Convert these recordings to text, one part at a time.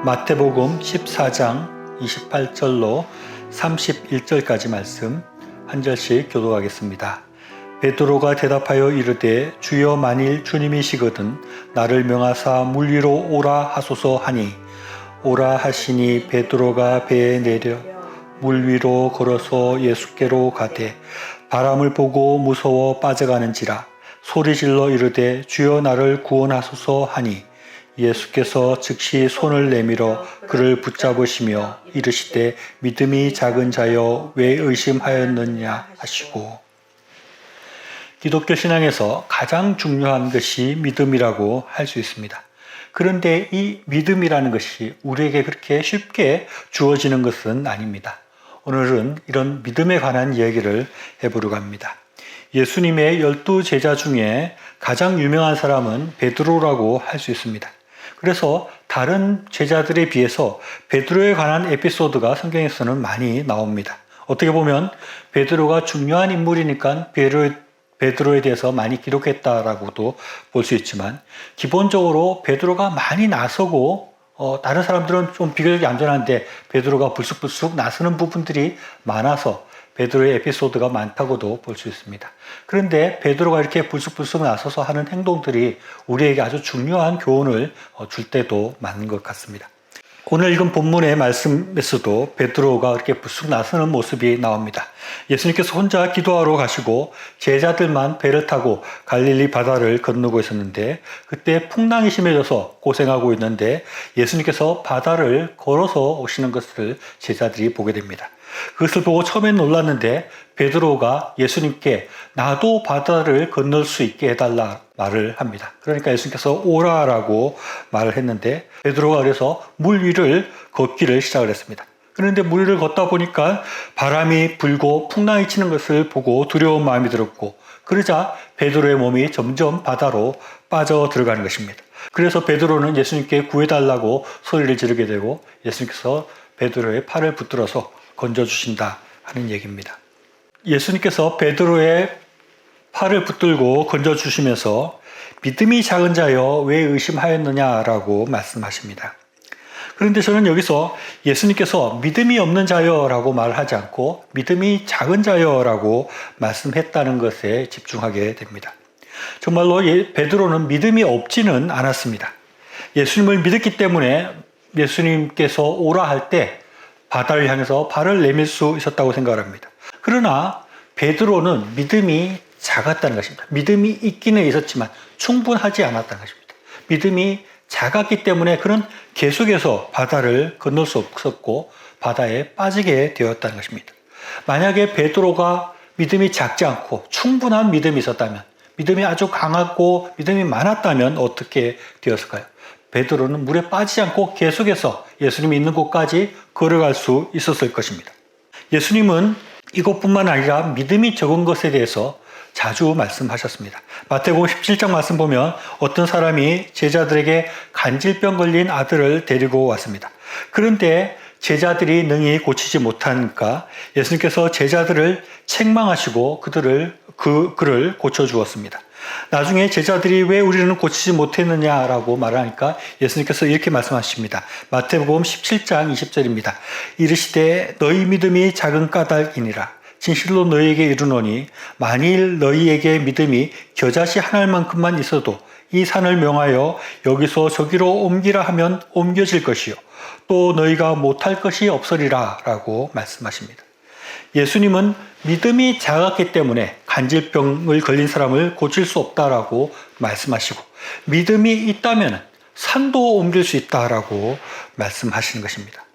마태복음 14장 28절로 31절까지 말씀 한 절씩 교독하겠습니다. 베드로가 대답하여 이르되 주여 만일 주님이시거든 나를 명하사 물 위로 오라 하소서 하니 오라 하시니 베드로가 배에 내려 물 위로 걸어서 예수께로 가되 바람을 보고 무서워 빠져가는지라 소리질러 이르되 주여 나를 구원하소서 하니 예수께서 즉시 손을 내밀어 그를 붙잡으시며 이르시되 믿음이 작은 자여 왜 의심하였느냐 하시고. 기독교 신앙에서 가장 중요한 것이 믿음이라고 할 수 있습니다. 그런데 이 믿음이라는 것이 우리에게 그렇게 쉽게 주어지는 것은 아닙니다. 오늘은 이런 믿음에 관한 이야기를 해보려고 합니다. 예수님의 12 제자 중에 가장 유명한 사람은 베드로라고 할 수 있습니다. 그래서 다른 제자들에 비해서 베드로에 관한 에피소드가 성경에서는 많이 나옵니다. 어떻게 보면 베드로가 중요한 인물이니까 베드로에 대해서 많이 기록했다라고도 볼 수 있지만 기본적으로 베드로가 많이 나서고 다른 사람들은 좀 비교적 얌전한데 베드로가 불쑥불쑥 나서는 부분들이 많아서 베드로의 에피소드가 많다고도 볼 수 있습니다. 그런데 베드로가 이렇게 불쑥불쑥 나서서 하는 행동들이 우리에게 아주 중요한 교훈을 줄 때도 많은 것 같습니다. 오늘 읽은 본문의 말씀에서도 베드로가 이렇게 불쑥 나서는 모습이 나옵니다. 예수님께서 혼자 기도하러 가시고 제자들만 배를 타고 갈릴리 바다를 건너고 있었는데 그때 풍랑이 심해져서 고생하고 있는데 예수님께서 바다를 걸어서 오시는 것을 제자들이 보게 됩니다. 그것을 보고 처음엔 놀랐는데 베드로가 예수님께 나도 바다를 건널 수 있게 해달라 말을 합니다. 그러니까 예수님께서 오라라고 말을 했는데 베드로가 그래서 물 위를 걷기를 시작을 했습니다. 그런데 물 위를 걷다 보니까 바람이 불고 풍랑이 치는 것을 보고 두려운 마음이 들었고 그러자 베드로의 몸이 점점 바다로 빠져 들어가는 것입니다. 그래서 베드로는 예수님께 구해달라고 소리를 지르게 되고 예수님께서 베드로의 팔을 붙들어서 건져주신다 하는 얘기입니다. 예수님께서 베드로의 팔을 붙들고 건져주시면서 믿음이 작은 자여 왜 의심하였느냐라고 말씀하십니다. 그런데 저는 여기서 예수님께서 믿음이 없는 자여라고 말하지 않고 믿음이 작은 자여라고 말씀했다는 것에 집중하게 됩니다. 정말로 베드로는 믿음이 없지는 않았습니다. 예수님을 믿었기 때문에 예수님께서 오라 할 때 바다를 향해서 발을 내밀 수 있었다고 생각을 합니다. 그러나 베드로는 믿음이 작았다는 것입니다. 믿음이 있기는 있었지만 충분하지 않았다는 것입니다. 믿음이 작았기 때문에 그는 계속해서 바다를 건널 수 없었고 바다에 빠지게 되었다는 것입니다. 만약에 베드로가 믿음이 작지 않고 충분한 믿음이 있었다면, 믿음이 아주 강하고 믿음이 많았다면 어떻게 되었을까요? 베드로는 물에 빠지지 않고 계속해서 예수님이 있는 곳까지 걸어갈 수 있었을 것입니다. 예수님은 이것뿐만 아니라 믿음이 적은 것에 대해서 자주 말씀하셨습니다. 마태복음 17장 말씀 보면 어떤 사람이 제자들에게 간질병 걸린 아들을 데리고 왔습니다. 그런데 제자들이 능히 고치지 못하니까 예수님께서 제자들을 책망하시고 그를 고쳐주었습니다. 나중에 제자들이 왜 우리는 고치지 못했느냐라고 말하니까 예수님께서 이렇게 말씀하십니다. 마태복음 17장 20절입니다. 이르시되 너희 믿음이 작은 까닭이니라. 진실로 너희에게 이르노니 만일 너희에게 믿음이 겨자씨 한 알만큼만 있어도 이 산을 명하여 여기서 저기로 옮기라 하면 옮겨질 것이요 또 너희가 못할 것이 없으리라 라고 말씀하십니다. 예수님은 믿음이 작았기 때문에 간질병을 걸린 사람을 고칠 수 없다라고 말씀하시고 믿음이 있다면 산도 옮길 수 있다라고 말씀하시는 것입니다.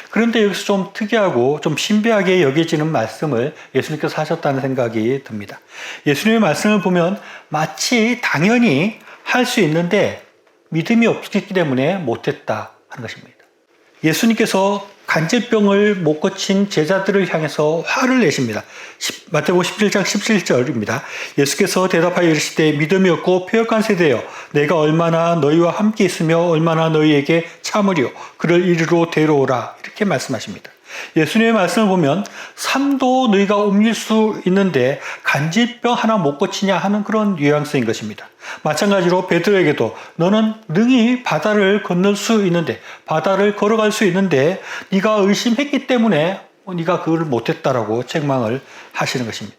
그런데 여기서 좀 특이하고 좀 신비하게 여겨지는 말씀을 예수님께서 하셨다는 생각이 듭니다. 예수님의 말씀을 보면 마치 당연히 할 수 있는데 믿음이 없기 때문에 못했다 하는 것입니다. 예수님께서 간질병을 못 고친 제자들을 향해서 화를 내십니다. 마태복음 11장 17절입니다. 예수께서 대답하여 이르시되 믿음이 없고 패역한 세대여 내가 얼마나 너희와 함께 있으며 얼마나 너희에게 참으리요 그를 이리로 데려오라 이렇게 말씀하십니다. 예수님의 말씀을 보면 산도 너희가 옮길 수 있는데 간질병 하나 못 고치냐 하는 그런 뉘앙스인 것입니다. 마찬가지로 베드로에게도 너는 능히 바다를 건널 수 있는데, 바다를 걸어갈 수 있는데 네가 의심했기 때문에 네가 그걸 못했다라고 책망을 하시는 것입니다.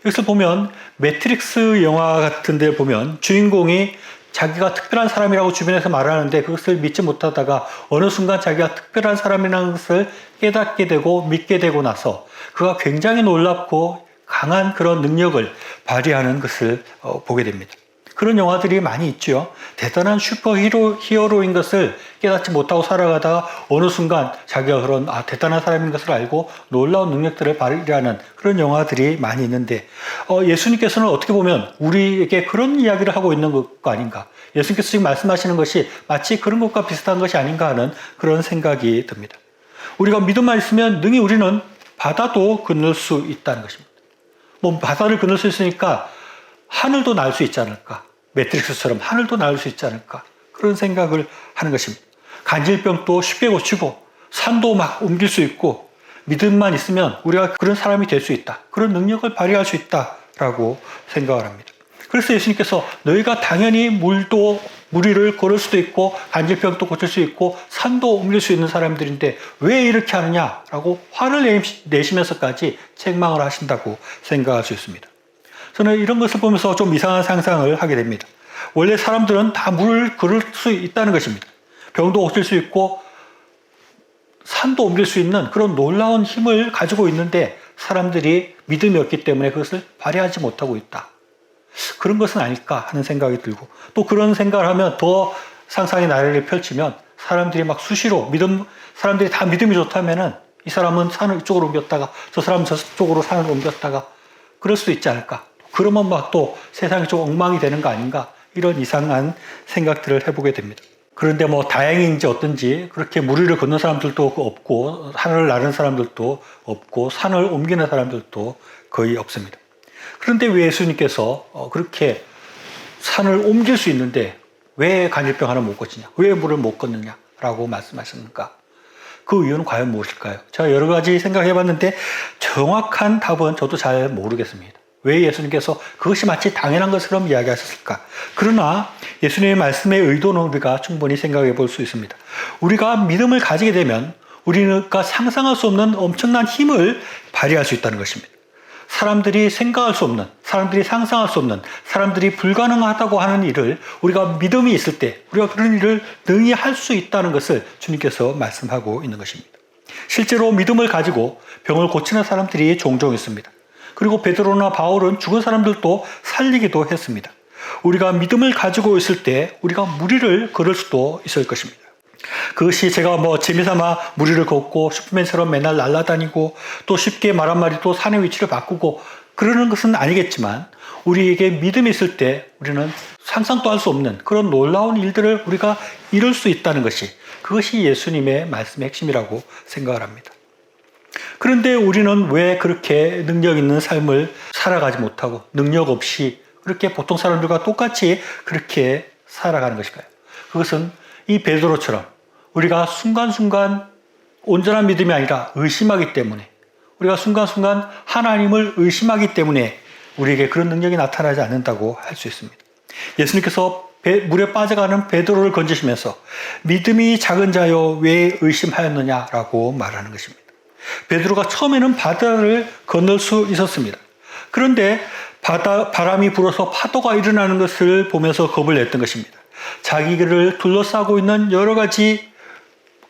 이것을 보면 매트릭스 영화 같은 데 보면 주인공이 자기가 특별한 사람이라고 주변에서 말하는데 그것을 믿지 못하다가 어느 순간 자기가 특별한 사람이라는 것을 깨닫게 되고 믿게 되고 나서 그가 굉장히 놀랍고 강한 그런 능력을 발휘하는 것을 보게 됩니다. 그런 영화들이 많이 있죠. 대단한 히어로인 것을 깨닫지 못하고 살아가다가 어느 순간 자기가 그런 대단한 사람인 것을 알고 놀라운 능력들을 발휘하는 그런 영화들이 많이 있는데 예수님께서는 어떻게 보면 우리에게 그런 이야기를 하고 있는 것 아닌가. 예수님께서 지금 말씀하시는 것이 마치 그런 것과 비슷한 것이 아닌가 하는 그런 생각이 듭니다. 우리가 믿음만 있으면 능히 우리는 바다도 건널 수 있다는 것입니다. 바다를 건널 수 있으니까 하늘도 날 수 있지 않을까. 매트릭스처럼 하늘도 날 수 있지 않을까. 그런 생각을 하는 것입니다. 간질병도 쉽게 고치고 산도 막 옮길 수 있고 믿음만 있으면 우리가 그런 사람이 될 수 있다. 그런 능력을 발휘할 수 있다라고 생각을 합니다. 그래서 예수님께서 너희가 당연히 무리를 걸을 수도 있고 간질병도 고칠 수 있고 산도 옮길 수 있는 사람들인데 왜 이렇게 하느냐라고 화를 내시면서까지 책망을 하신다고 생각할 수 있습니다. 저는 이런 것을 보면서 좀 이상한 상상을 하게 됩니다. 원래 사람들은 다 물을 걸을 수 있다는 것입니다. 병도 고칠 수 있고 산도 옮길 수 있는 그런 놀라운 힘을 가지고 있는데 사람들이 믿음이 없기 때문에 그것을 발휘하지 못하고 있다. 그런 것은 아닐까 하는 생각이 들고 또 그런 생각을 하면 더 상상의 나래를 펼치면 사람들이 막 수시로 사람들이 다 믿음이 좋다면은 이 사람은 산을 이쪽으로 옮겼다가 저 사람은 저쪽으로 산을 옮겼다가 그럴 수도 있지 않을까. 그러면 막 또 세상이 좀 엉망이 되는 거 아닌가 이런 이상한 생각들을 해보게 됩니다. 그런데 다행인지 어떤지 그렇게 무리를 걷는 사람들도 없고 하늘을 나르는 사람들도 없고 산을 옮기는 사람들도 거의 없습니다. 그런데 왜 예수님께서 그렇게 산을 옮길 수 있는데 왜 간질병 하나 못 고치냐, 왜 물을 못 걷느냐라고 말씀하셨는가? 그 이유는 과연 무엇일까요? 제가 여러 가지 생각해봤는데 정확한 답은 저도 잘 모르겠습니다. 왜 예수님께서 그것이 마치 당연한 것처럼 이야기하셨을까? 그러나 예수님의 말씀의 의도는 우리가 충분히 생각해 볼 수 있습니다. 우리가 믿음을 가지게 되면 우리가 상상할 수 없는 엄청난 힘을 발휘할 수 있다는 것입니다. 사람들이 생각할 수 없는, 사람들이 상상할 수 없는, 사람들이 불가능하다고 하는 일을 우리가 믿음이 있을 때 우리가 그런 일을 능히 할 수 있다는 것을 주님께서 말씀하고 있는 것입니다. 실제로 믿음을 가지고 병을 고치는 사람들이 종종 있습니다. 그리고 베드로나 바울은 죽은 사람들도 살리기도 했습니다. 우리가 믿음을 가지고 있을 때 우리가 무리를 걸을 수도 있을 것입니다. 그것이 제가 재미삼아 무리를 걷고 슈퍼맨처럼 맨날 날아다니고 또 쉽게 말 한마디도 산의 위치를 바꾸고 그러는 것은 아니겠지만 우리에게 믿음이 있을 때 우리는 상상도 할 수 없는 그런 놀라운 일들을 우리가 이룰 수 있다는 것이 그것이 예수님의 말씀의 핵심이라고 생각을 합니다. 그런데 우리는 왜 그렇게 능력 있는 삶을 살아가지 못하고 능력 없이 그렇게 보통 사람들과 똑같이 그렇게 살아가는 것일까요? 그것은 이 베드로처럼 우리가 순간순간 온전한 믿음이 아니라 의심하기 때문에 우리가 순간순간 하나님을 의심하기 때문에 우리에게 그런 능력이 나타나지 않는다고 할 수 있습니다. 예수님께서 물에 빠져가는 베드로를 건지시면서 믿음이 작은 자여 왜 의심하였느냐라고 말하는 것입니다. 베드로가 처음에는 바다를 건널 수 있었습니다. 그런데 바람이 불어서 파도가 일어나는 것을 보면서 겁을 냈던 것입니다. 자기를 둘러싸고 있는 여러 가지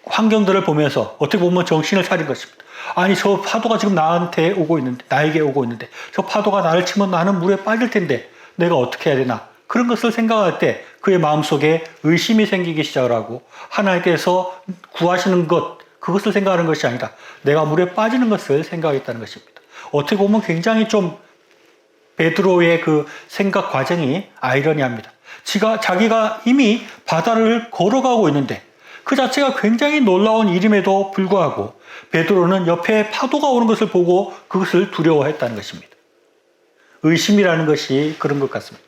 환경들을 보면서 어떻게 보면 정신을 차린 것입니다. 아니 저 파도가 지금 나에게 오고 있는데 저 파도가 나를 치면 나는 물에 빠질 텐데 내가 어떻게 해야 되나 그런 것을 생각할 때 그의 마음속에 의심이 생기기 시작을 하고 하나님께서 구하시는 것 그것을 생각하는 것이 아니라 내가 물에 빠지는 것을 생각했다는 것입니다. 어떻게 보면 굉장히 좀 베드로의 그 생각 과정이 아이러니합니다. 자기가 이미 바다를 걸어가고 있는데 그 자체가 굉장히 놀라운 일임에도 불구하고 베드로는 옆에 파도가 오는 것을 보고 그것을 두려워했다는 것입니다. 의심이라는 것이 그런 것 같습니다.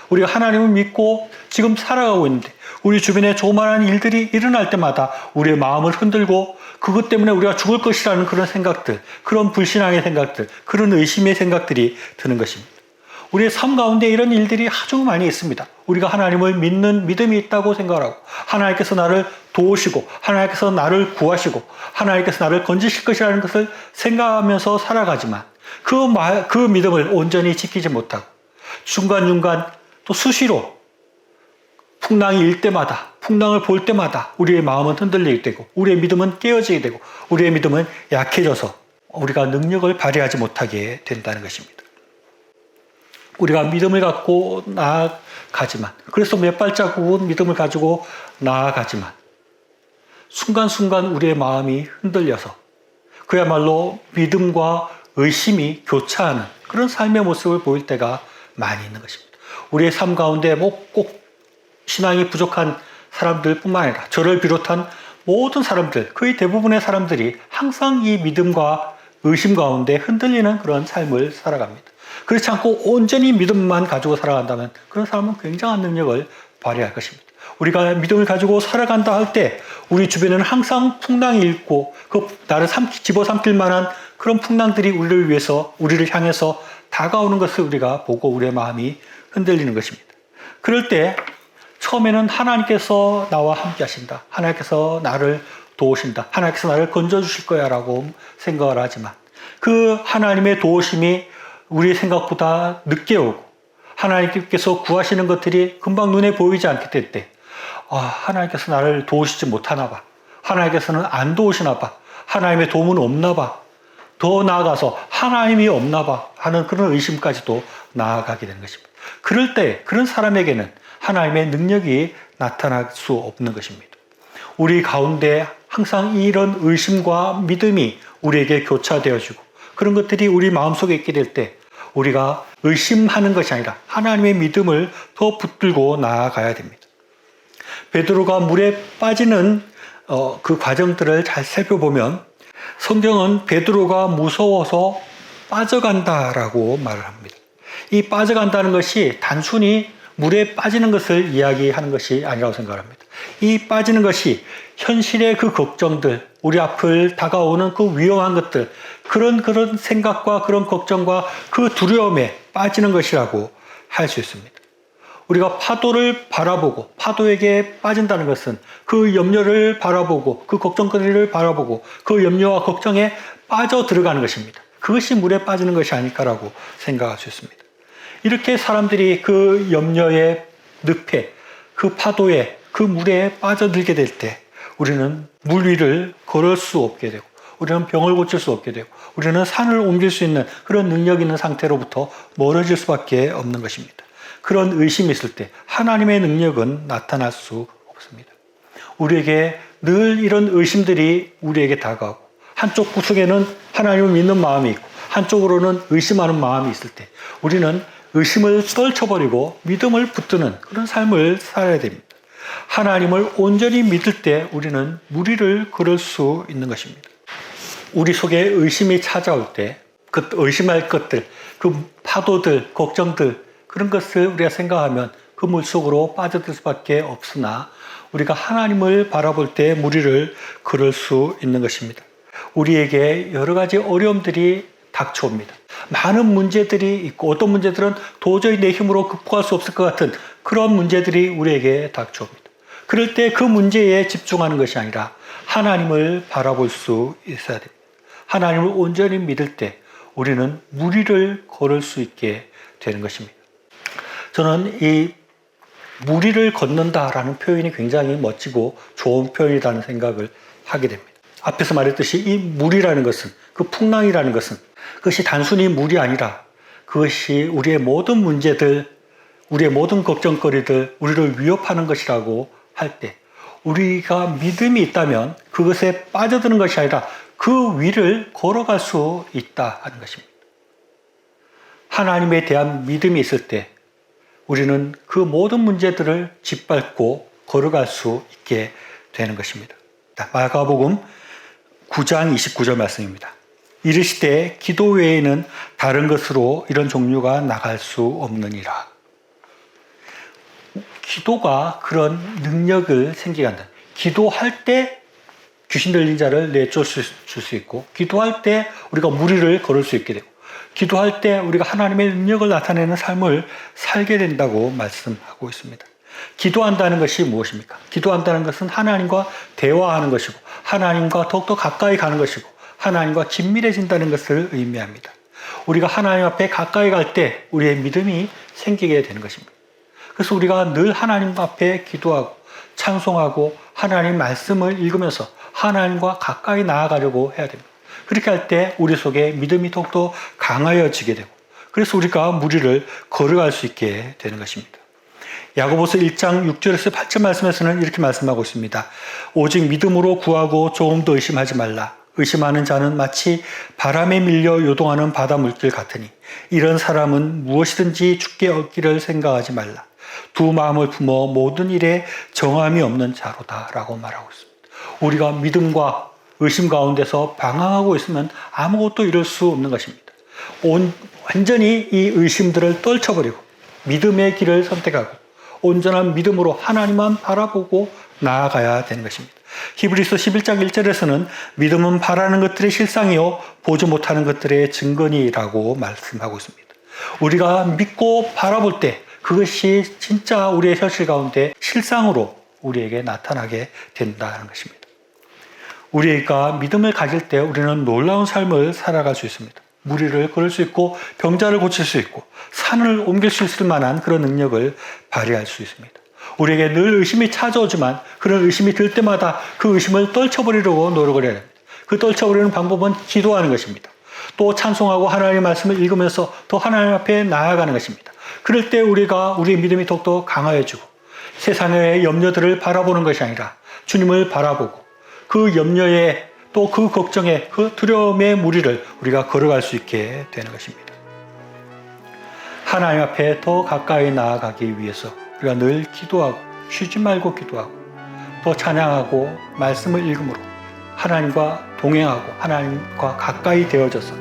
우리가 하나님을 믿고 지금 살아가고 있는데 우리 주변에 조그마한 일들이 일어날 때마다 우리의 마음을 흔들고 그것 때문에 우리가 죽을 것이라는 그런 생각들, 그런 불신앙의 생각들, 그런 의심의 생각들이 드는 것입니다. 우리의 삶 가운데 이런 일들이 아주 많이 있습니다. 우리가 하나님을 믿는 믿음이 있다고 생각하고, 하나님께서 나를 도우시고, 하나님께서 나를 구하시고, 하나님께서 나를 건지실 것이라는 것을 생각하면서 살아가지만 그 믿음을 온전히 지키지 못하고 중간중간 또 수시로 풍랑이 일 때마다, 풍랑을 볼 때마다 우리의 마음은 흔들리게 되고, 우리의 믿음은 깨어지게 되고, 우리의 믿음은 약해져서 우리가 능력을 발휘하지 못하게 된다는 것입니다. 우리가 믿음을 갖고 나아가지만, 그래서 몇 발자국은 믿음을 가지고 나아가지만 순간순간 우리의 마음이 흔들려서 그야말로 믿음과 의심이 교차하는 그런 삶의 모습을 보일 때가 많이 있는 것입니다. 우리의 삶 가운데 꼭 신앙이 부족한 사람들 뿐만 아니라 저를 비롯한 모든 사람들, 거의 대부분의 사람들이 항상 이 믿음과 의심 가운데 흔들리는 그런 삶을 살아갑니다. 그렇지 않고 온전히 믿음만 가지고 살아간다면 그런 사람은 굉장한 능력을 발휘할 것입니다. 우리가 믿음을 가지고 살아간다 할 때 우리 주변에는 항상 풍랑이 있고 그 나를 집어삼킬 만한 그런 풍랑들이 우리를 위해서, 우리를 향해서 다가오는 것을 우리가 보고 우리의 마음이 흔들리는 것입니다. 그럴 때 처음에는 하나님께서 나와 함께 하신다, 하나님께서 나를 도우신다, 하나님께서 나를 건져주실 거야 라고 생각을 하지만 그 하나님의 도우심이 우리 생각보다 늦게 오고 하나님께서 구하시는 것들이 금방 눈에 보이지 않게 될 때 하나님께서 나를 도우시지 못하나 봐, 하나님께서는 안 도우시나 봐, 하나님의 도움은 없나 봐, 더 나아가서 하나님이 없나 봐 하는 그런 의심까지도 나아가게 되는 것입니다. 그럴 때 그런 사람에게는 하나님의 능력이 나타날 수 없는 것입니다. 우리 가운데 항상 이런 의심과 믿음이 우리에게 교차되어지고 그런 것들이 우리 마음속에 있게 될 때 우리가 의심하는 것이 아니라 하나님의 믿음을 더 붙들고 나아가야 됩니다. 베드로가 물에 빠지는 그 과정들을 잘 살펴보면 성경은 베드로가 무서워서 빠져간다라고 말을 합니다. 이 빠져간다는 것이 단순히 물에 빠지는 것을 이야기하는 것이 아니라고 생각합니다. 이 빠지는 것이 현실의 그 걱정들, 우리 앞을 다가오는 그 위험한 것들, 그런 생각과 그런 걱정과 그 두려움에 빠지는 것이라고 할 수 있습니다. 우리가 파도를 바라보고 파도에게 빠진다는 것은 그 염려를 바라보고 그 걱정거리를 바라보고 그 염려와 걱정에 빠져 들어가는 것입니다. 그것이 물에 빠지는 것이 아닐까라고 생각할 수 있습니다. 이렇게 사람들이 그 염려의 늪에, 그 파도에, 그 물에 빠져들게 될 때 우리는 물 위를 걸을 수 없게 되고 우리는 병을 고칠 수 없게 되고 우리는 산을 옮길 수 있는 그런 능력 있는 상태로부터 멀어질 수밖에 없는 것입니다. 그런 의심이 있을 때 하나님의 능력은 나타날 수 없습니다. 우리에게 늘 이런 의심들이 우리에게 다가오고 한쪽 구석에는 하나님을 믿는 마음이 있고 한쪽으로는 의심하는 마음이 있을 때 우리는 의심을 떨쳐버리고 믿음을 붙드는 그런 삶을 살아야 됩니다. 하나님을 온전히 믿을 때 우리는 무리를 걸을 수 있는 것입니다. 우리 속에 의심이 찾아올 때 그 의심할 것들, 그 파도들, 걱정들 그런 것을 우리가 생각하면 그 물속으로 빠져들 수밖에 없으나 우리가 하나님을 바라볼 때 무리를 걸을 수 있는 것입니다. 우리에게 여러 가지 어려움들이 닥쳐옵니다. 많은 문제들이 있고 어떤 문제들은 도저히 내 힘으로 극복할 수 없을 것 같은 그런 문제들이 우리에게 닥쳐옵니다. 그럴 때 그 문제에 집중하는 것이 아니라 하나님을 바라볼 수 있어야 됩니다. 하나님을 온전히 믿을 때 우리는 무리를 걸을 수 있게 되는 것입니다. 저는 이 무리를 걷는다라는 표현이 굉장히 멋지고 좋은 표현이라는 생각을 하게 됩니다. 앞에서 말했듯이 이 물이라는 것은, 그 풍랑이라는 것은 그것이 단순히 물이 아니라 그것이 우리의 모든 문제들, 우리의 모든 걱정거리들, 우리를 위협하는 것이라고 할 때 우리가 믿음이 있다면 그것에 빠져드는 것이 아니라 그 위를 걸어갈 수 있다 하는 것입니다. 하나님에 대한 믿음이 있을 때 우리는 그 모든 문제들을 짓밟고 걸어갈 수 있게 되는 것입니다. 마가복음 9장 29절 말씀입니다. 이르시되 기도 외에는 다른 것으로 이런 종류가 나갈 수 없느니라. 기도가 그런 능력을 생기게 한다. 기도할 때 귀신 들린 자를 내쫓을 수 있고, 기도할 때 우리가 무리를 걸을 수 있게 되고, 기도할 때 우리가 하나님의 능력을 나타내는 삶을 살게 된다고 말씀하고 있습니다. 기도한다는 것이 무엇입니까? 기도한다는 것은 하나님과 대화하는 것이고, 하나님과 더욱더 가까이 가는 것이고, 하나님과 긴밀해진다는 것을 의미합니다. 우리가 하나님 앞에 가까이 갈 때 우리의 믿음이 생기게 되는 것입니다. 그래서 우리가 늘 하나님 앞에 기도하고 찬송하고 하나님 말씀을 읽으면서 하나님과 가까이 나아가려고 해야 됩니다. 그렇게 할 때 우리 속에 믿음이 더욱더 강하여지게 되고, 그래서 우리가 무리를 걸어갈 수 있게 되는 것입니다. 야고보서 1장 6절에서 8절 말씀에서는 이렇게 말씀하고 있습니다. 오직 믿음으로 구하고 조금도 의심하지 말라. 의심하는 자는 마치 바람에 밀려 요동하는 바다 물길 같으니 이런 사람은 무엇이든지 죽게 얻기를 생각하지 말라. 두 마음을 품어 모든 일에 정함이 없는 자로다 라고 말하고 있습니다. 우리가 믿음과 의심 가운데서 방황하고 있으면 아무것도 이룰 수 없는 것입니다. 완전히 이 의심들을 떨쳐버리고 믿음의 길을 선택하고 온전한 믿음으로 하나님만 바라보고 나아가야 되는 것입니다. 히브리서 11장 1절에서는 믿음은 바라는 것들의 실상이요 보지 못하는 것들의 증거니라고 말씀하고 있습니다. 우리가 믿고 바라볼 때 그것이 진짜 우리의 현실 가운데 실상으로 우리에게 나타나게 된다는 것입니다. 우리가 믿음을 가질 때 우리는 놀라운 삶을 살아갈 수 있습니다. 무리를 걸을 수 있고 병자를 고칠 수 있고 산을 옮길 수 있을 만한 그런 능력을 발휘할 수 있습니다. 우리에게 늘 의심이 찾아오지만 그런 의심이 들 때마다 그 의심을 떨쳐버리려고 노력을 해야 됩니다. 그 떨쳐버리는 방법은 기도하는 것입니다. 또 찬송하고 하나님의 말씀을 읽으면서 더 하나님 앞에 나아가는 것입니다. 그럴 때 우리의 믿음이 더욱더 강화해지고 세상의 염려들을 바라보는 것이 아니라 주님을 바라보고 그 염려에 또 그 걱정에 그 두려움의 무리를 우리가 걸어갈 수 있게 되는 것입니다. 하나님 앞에 더 가까이 나아가기 위해서 우리가 늘 기도하고 쉬지 말고 기도하고 또 찬양하고 말씀을 읽음으로 하나님과 동행하고 하나님과 가까이 되어져서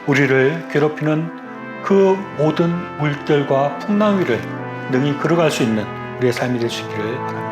우리를 괴롭히는 그 모든 물결과 풍랑 위를 능히 걸어갈 수 있는 우리의 삶이 될 수 있기를 바랍니다.